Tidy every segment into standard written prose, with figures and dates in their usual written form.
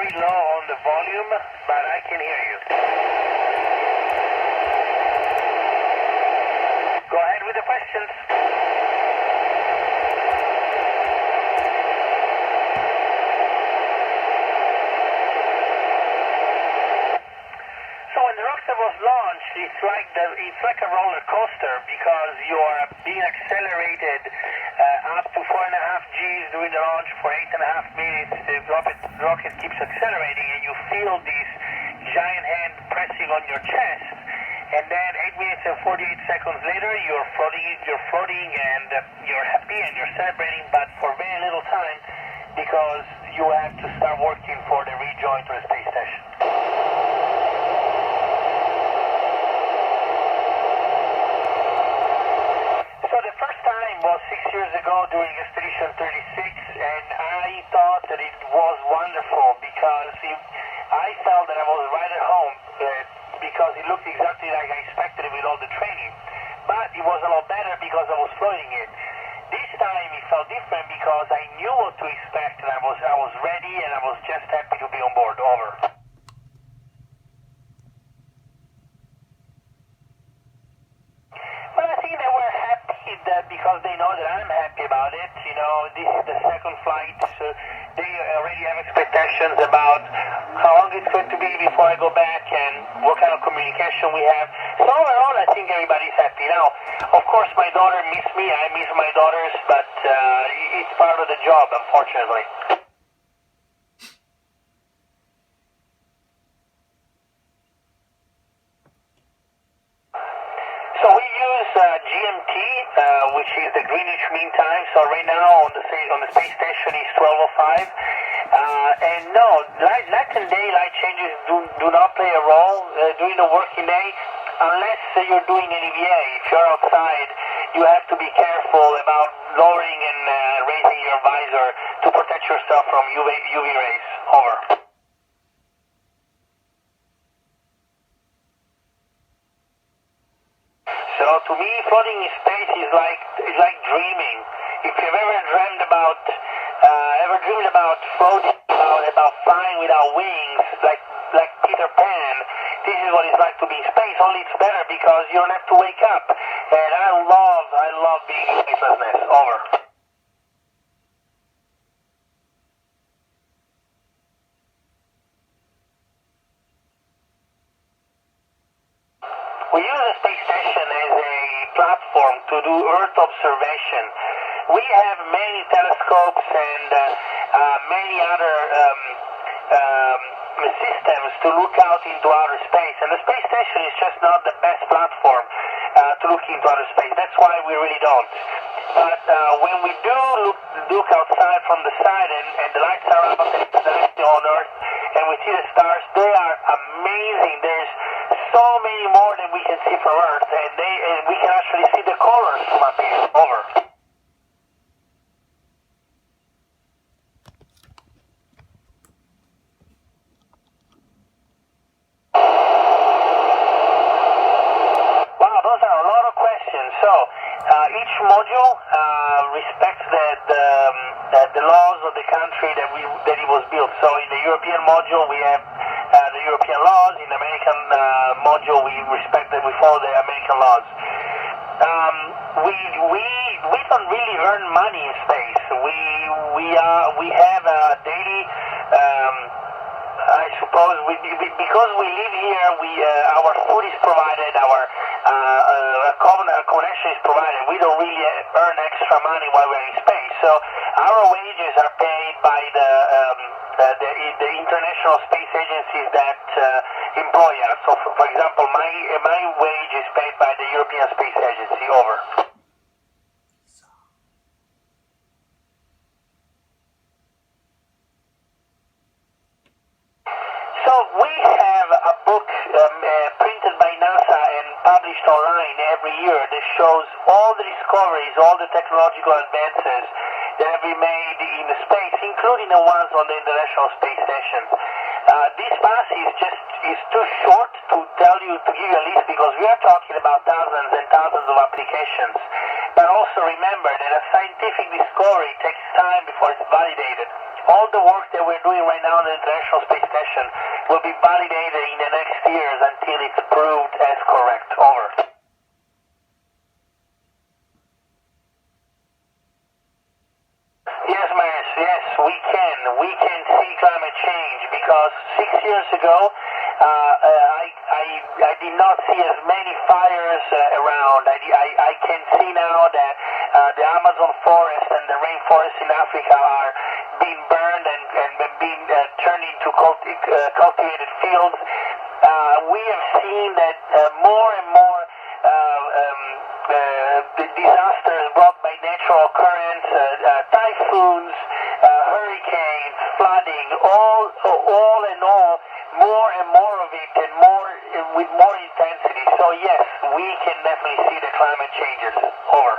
very low on the volume, but I can hear you. Go ahead with the questions. So when the Rockstar was launched, it's like a roller coaster because you are being accelerated up to 4.5 Gs during the launch for 8.5 minutes. The rocket keeps accelerating, and you feel this giant hand pressing on your chest. And then 8 minutes and 48 seconds later, you're floating, and you're happy and you're celebrating, but for very little time because you have to start working for the rejoin to the space station. So the first time was 6 years ago during Expedition 36, and I thought that it was wonderful because I felt that I was right at home because it looked exactly like I expected it with all the training. But it was a lot better because I was floating it. This time it felt different because I knew what to expect, and I was ready, and I was just happy to be on board. Over. Well, I think they were happy because they know that I'm happy about it. You know, this is the second flight, so they already have expectations about how long it's going to be before I go back and what kind of communication we have. So overall, I think everybody's happy. Now, of course, my daughter missed me. I miss my daughters, but it's part of the job, unfortunately. So we use GMT, which is the Greenwich Mean Time. So right now on the space station is 12:05. And no, night and day light changes do not play a role during the working day, unless you're doing an EVA. If you're outside, you have to be careful about lowering and raising your visor to protect yourself from UV rays. Over. So to me, floating in space is like dreaming. If you've ever dreamed about floating, about flying without wings, like Peter Pan, this is what it's like to be in space. Only it's better because you don't have to wake up. And I love being in spacelessness. Over. We use the space station as a platform to do Earth observation. We have many telescopes and many other systems to look out into outer space, and the space station is just not the best platform to look into outer space. That's why we really don't. But when we do look outside from the side and the lights are out exactly on Earth, and we see the stars, they are amazing. There's so many more than we can see from Earth, and we can actually see the colors from up here. Over. Wow, those are a lot of questions. So each module respects the laws of the country that it was built. So in the European module, we have the European laws. In the American module, we follow the American laws. We don't really earn money in space. We have a daily. I suppose because we live here, our food is provided, our connection is provided. We don't really earn extra money while we're in space. So our wages are paid by the international space agencies that employ us. So, for example, my wage is paid by the European Space Agency. Over. So we have a book printed by NASA and published online every year that shows all the discoveries, all the technological advances that have been made in space, including the ones on the International Space Station. This pass is too short to give you a list because we are talking about thousands and thousands of applications. But also remember that a scientific discovery takes time before it's validated. all the work that we're doing right now on the International Space Station will be validated in the next years until it's proved as correct. Over. Yes, Maris, yes, we can. We can see climate change because 6 years ago, I did not see as many fires around. I can see now that the Amazon forest and the rainforest in Africa are being burned and being turned into cultivated fields. We have seen that more and more the disasters brought by natural occurrence, typhoons, hurricanes, flooding, all in all, more and more of it, and more with more intensity. So yes, we can definitely see the climate changes. Over.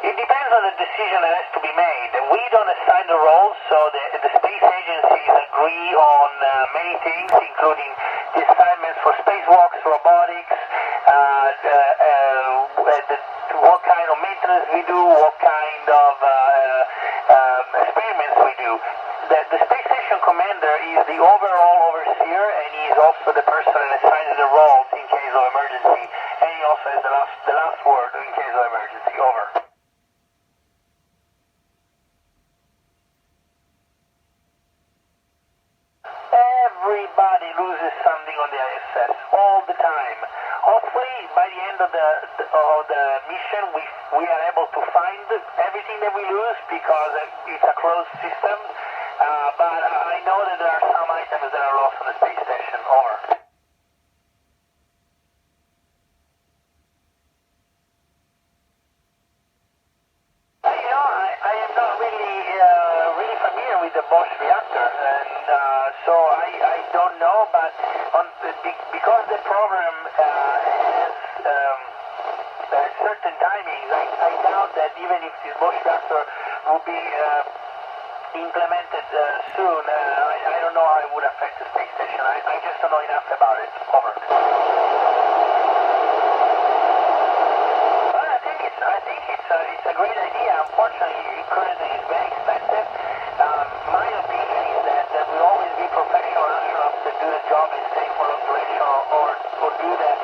It depends on the decision that has to be made. We don't assign the roles, so the space agencies agree on many things, including the assignments for spacewalks, robotics, what kind of maintenance we do, what kind of experiments we do. The space station commander is the overall overseer, and he is also the person that assigns the roles in case of emergency, and he also has the last word in case of emergency. Over. Everybody loses something on the ISS all the time. Hopefully, by the end of the mission, we are able to find everything that we lose because it's a closed system. But I know that there are some items that are lost on the space station. Over. I am not really familiar with the Bosch reactor, and so I don't know. But because the program has certain timings, I doubt that even if this Bosch reactor will be implemented soon, I don't know how it would affect the space station. I just don't know enough about it. Over. I think it's a great idea. Unfortunately, currently it's very expensive. My opinion is that there will always be professional astronauts that do the job and stay for long duration or do that